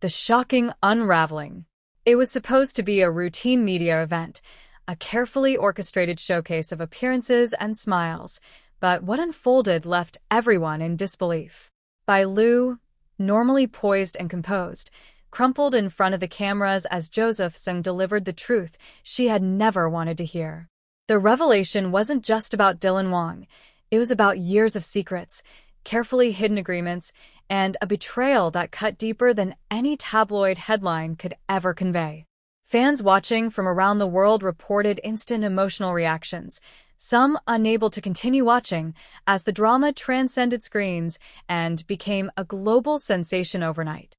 The shocking unraveling. It was supposed to be a routine media event, a carefully orchestrated showcase of appearances and smiles, but what unfolded left everyone in disbelief. Bai Lu, normally poised and composed, crumpled in front of the cameras as Joseph Zeng delivered the truth she had never wanted to hear. The revelation wasn't just about Dylan Wang. It was about years of secrets, carefully hidden agreements, and a betrayal that cut deeper than any tabloid headline could ever convey. Fans watching from around the world reported instant emotional reactions, some unable to continue watching as the drama transcended screens and became a global sensation overnight.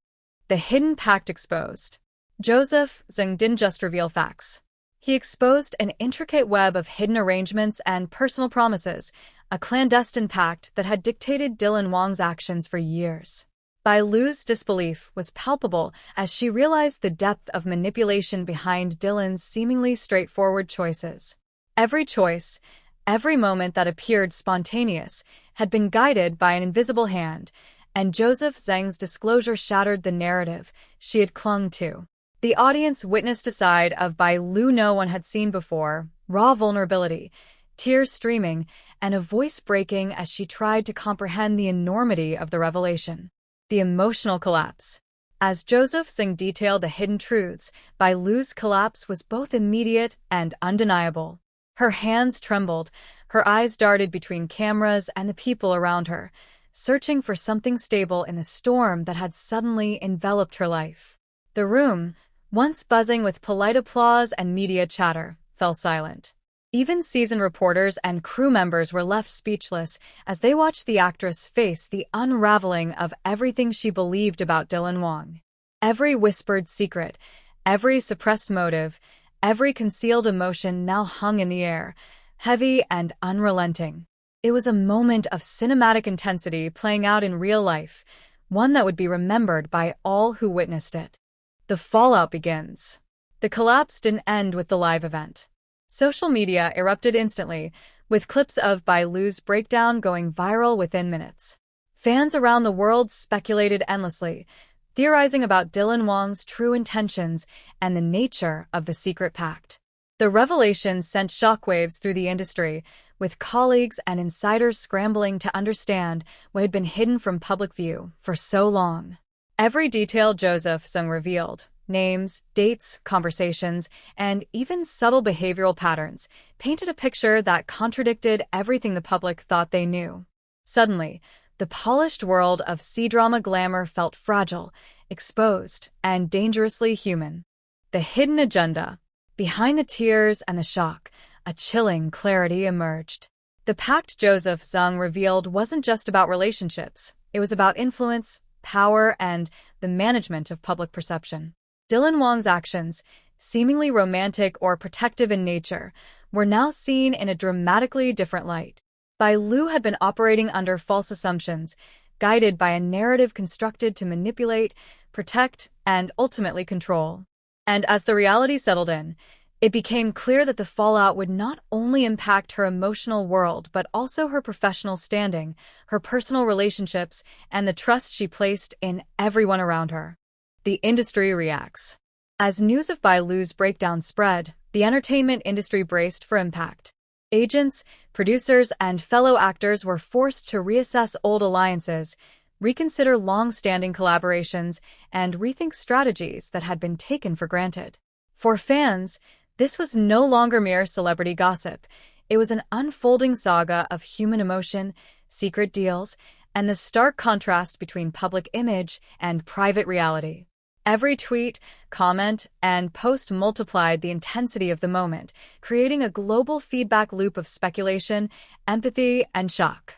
The hidden pact exposed. Joseph Zeng didn't just reveal facts. He exposed an intricate web of hidden arrangements and personal promises, a clandestine pact that had dictated Dylan Wang's actions for years. Bai Lu's disbelief was palpable as she realized the depth of manipulation behind Dylan's seemingly straightforward choices. Every choice, every moment that appeared spontaneous, had been guided by an invisible hand, and Joseph Zeng's disclosure shattered the narrative she had clung to. The audience witnessed a side of Bai Lu no one had seen before, raw vulnerability, tears streaming, and a voice breaking as she tried to comprehend the enormity of the revelation. The emotional collapse. As Joseph Zeng detailed the hidden truths, Bai Lu's collapse was both immediate and undeniable. Her hands trembled, her eyes darted between cameras and the people around her, searching for something stable in the storm that had suddenly enveloped her life. The room, once buzzing with polite applause and media chatter, fell silent. Even seasoned reporters and crew members were left speechless as they watched the actress face the unraveling of everything she believed about Dylan Wang. Every whispered secret, every suppressed motive, every concealed emotion now hung in the air, heavy and unrelenting. It was a moment of cinematic intensity playing out in real life, one that would be remembered by all who witnessed it. The fallout begins. The collapse didn't end with the live event. Social media erupted instantly, with clips of Bai Lu's breakdown going viral within minutes. Fans around the world speculated endlessly, theorizing about Dylan Wang's true intentions and the nature of the secret pact. The revelation sent shockwaves through the industry, with colleagues and insiders scrambling to understand what had been hidden from public view for so long. Every detail Joseph Zeng revealed, names, dates, conversations, and even subtle behavioral patterns, painted a picture that contradicted everything the public thought they knew. Suddenly, the polished world of Kdrama glamour felt fragile, exposed, and dangerously human. The hidden agenda. Behind the tears and the shock, a chilling clarity emerged. The pact Joseph Zeng revealed wasn't just about relationships. It was about influence, power, and the management of public perception. Dylan Wang's actions, seemingly romantic or protective in nature, were now seen in a dramatically different light. Bai Lu had been operating under false assumptions, guided by a narrative constructed to manipulate, protect, and ultimately control. And as the reality settled in, it became clear that the fallout would not only impact her emotional world but also her professional standing, her personal relationships, and the trust she placed in everyone around her. The industry reacts. As news of Bai Lu's breakdown spread, the entertainment industry braced for impact. Agents, producers, and fellow actors were forced to reassess old alliances, reconsider long-standing collaborations, and rethink strategies that had been taken for granted. For fans, this was no longer mere celebrity gossip. It was an unfolding saga of human emotion, secret deals, and the stark contrast between public image and private reality. Every tweet, comment, and post multiplied the intensity of the moment, creating a global feedback loop of speculation, empathy, and shock.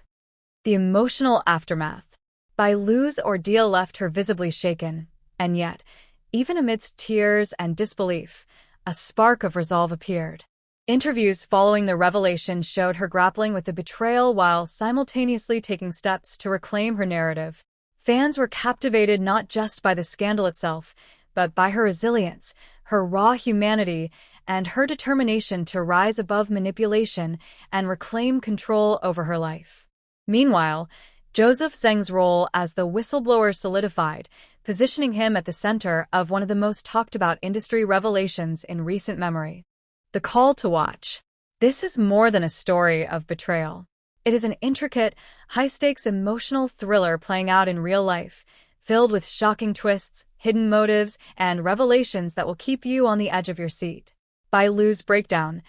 The emotional aftermath. Bai Lu's ordeal left her visibly shaken, and yet, even amidst tears and disbelief, a spark of resolve appeared. Interviews following the revelation showed her grappling with the betrayal while simultaneously taking steps to reclaim her narrative. Fans were captivated not just by the scandal itself, but by her resilience, her raw humanity, and her determination to rise above manipulation and reclaim control over her life. Meanwhile, Joseph Zeng's role as the whistleblower solidified, positioning him at the center of one of the most talked-about industry revelations in recent memory. The Call to Watch. This is more than a story of betrayal. It is an intricate, high-stakes emotional thriller playing out in real life, filled with shocking twists, hidden motives, and revelations that will keep you on the edge of your seat. Bai Lu's breakdown,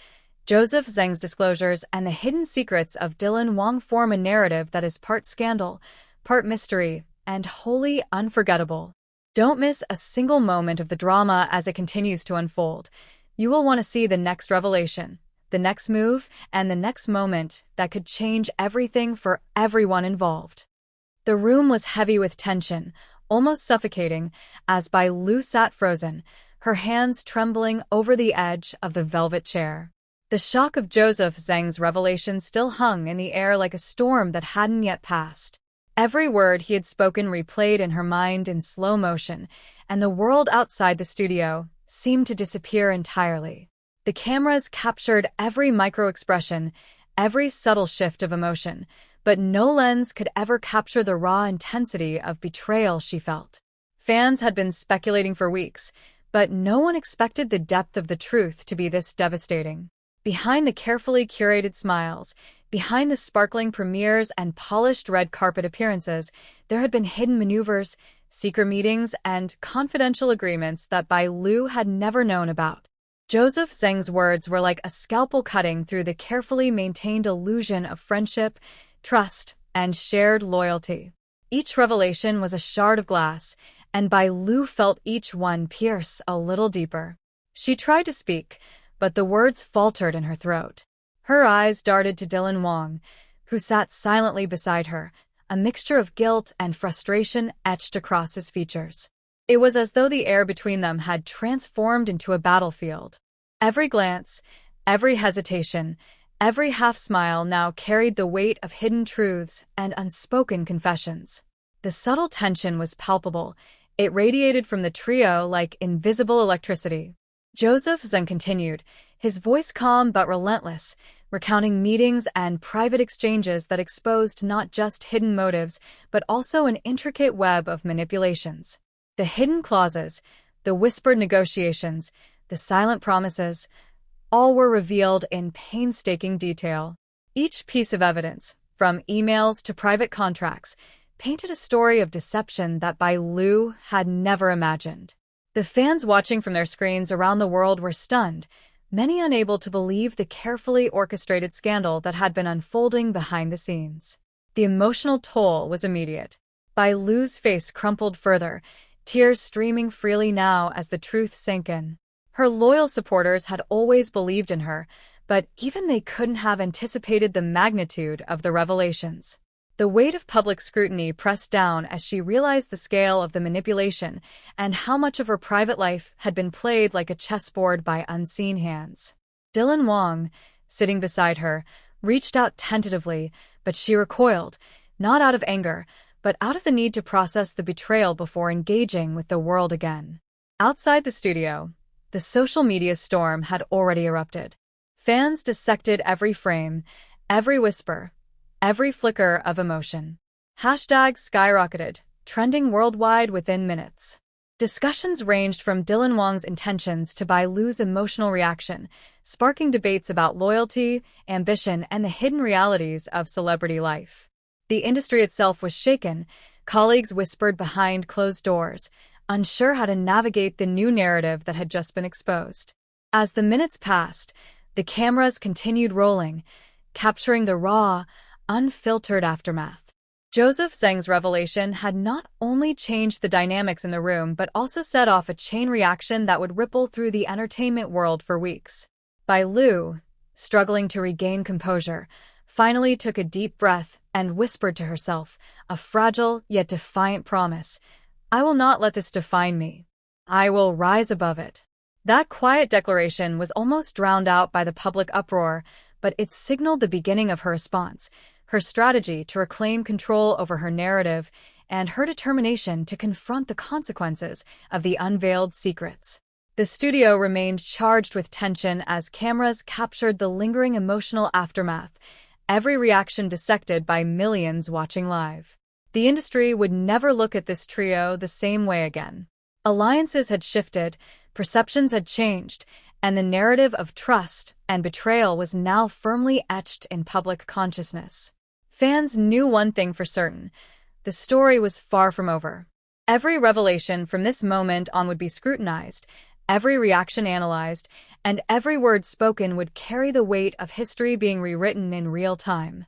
Joseph Zeng's disclosures, and the hidden secrets of Dylan Wang form a narrative that is part scandal, part mystery, and wholly unforgettable. Don't miss a single moment of the drama as it continues to unfold. You will want to see the next revelation, the next move, and the next moment that could change everything for everyone involved. The room was heavy with tension, almost suffocating, as Bai Lu sat frozen, her hands trembling over the edge of the velvet chair. The shock of Joseph Zeng's revelation still hung in the air like a storm that hadn't yet passed. Every word he had spoken replayed in her mind in slow motion, and the world outside the studio seemed to disappear entirely. The cameras captured every micro-expression, every subtle shift of emotion, but no lens could ever capture the raw intensity of betrayal she felt. Fans had been speculating for weeks, but no one expected the depth of the truth to be this devastating. Behind the carefully curated smiles, behind the sparkling premieres and polished red carpet appearances, there had been hidden maneuvers, secret meetings, and confidential agreements that Bai Lu had never known about. Joseph Zeng's words were like a scalpel cutting through the carefully maintained illusion of friendship, trust, and shared loyalty. Each revelation was a shard of glass, and Bai Lu felt each one pierce a little deeper. She tried to speak, but the words faltered in her throat. Her eyes darted to Dylan Wang, who sat silently beside her, a mixture of guilt and frustration etched across his features. It was as though the air between them had transformed into a battlefield. Every glance, every hesitation, every half-smile now carried the weight of hidden truths and unspoken confessions. The subtle tension was palpable. It radiated from the trio like invisible electricity. Joseph Zeng continued, his voice calm but relentless, recounting meetings and private exchanges that exposed not just hidden motives, but also an intricate web of manipulations. The hidden clauses, the whispered negotiations, the silent promises, all were revealed in painstaking detail. Each piece of evidence, from emails to private contracts, painted a story of deception that Bai Lu had never imagined. The fans watching from their screens around the world were stunned, many unable to believe the carefully orchestrated scandal that had been unfolding behind the scenes. The emotional toll was immediate. Bai Lu's face crumpled further, tears streaming freely now as the truth sank in. Her loyal supporters had always believed in her, but even they couldn't have anticipated the magnitude of the revelations. The weight of public scrutiny pressed down as she realized the scale of the manipulation and how much of her private life had been played like a chessboard by unseen hands. Dylan Wang, sitting beside her, reached out tentatively, but she recoiled, not out of anger, but out of the need to process the betrayal before engaging with the world again. Outside the studio, the social media storm had already erupted. Fans dissected every frame, every whisper, every flicker of emotion. Hashtags skyrocketed, trending worldwide within minutes. Discussions ranged from Dylan Wang's intentions to Bai Lu's emotional reaction, sparking debates about loyalty, ambition, and the hidden realities of celebrity life. The industry itself was shaken. Colleagues whispered behind closed doors, unsure how to navigate the new narrative that had just been exposed. As the minutes passed, the cameras continued rolling, capturing the raw, unfiltered aftermath. Joseph Zeng's revelation had not only changed the dynamics in the room but also set off a chain reaction that would ripple through the entertainment world for weeks. Bai Lu, struggling to regain composure, finally took a deep breath and whispered to herself, a fragile yet defiant promise, "I will not let this define me. I will rise above it." That quiet declaration was almost drowned out by the public uproar, but it signaled the beginning of her response, her strategy to reclaim control over her narrative, and her determination to confront the consequences of the unveiled secrets. The studio remained charged with tension as cameras captured the lingering emotional aftermath, every reaction dissected by millions watching live. The industry would never look at this trio the same way again. Alliances had shifted, perceptions had changed, and the narrative of trust and betrayal was now firmly etched in public consciousness. Fans knew one thing for certain: the story was far from over. Every revelation from this moment on would be scrutinized, every reaction analyzed, and every word spoken would carry the weight of history being rewritten in real time.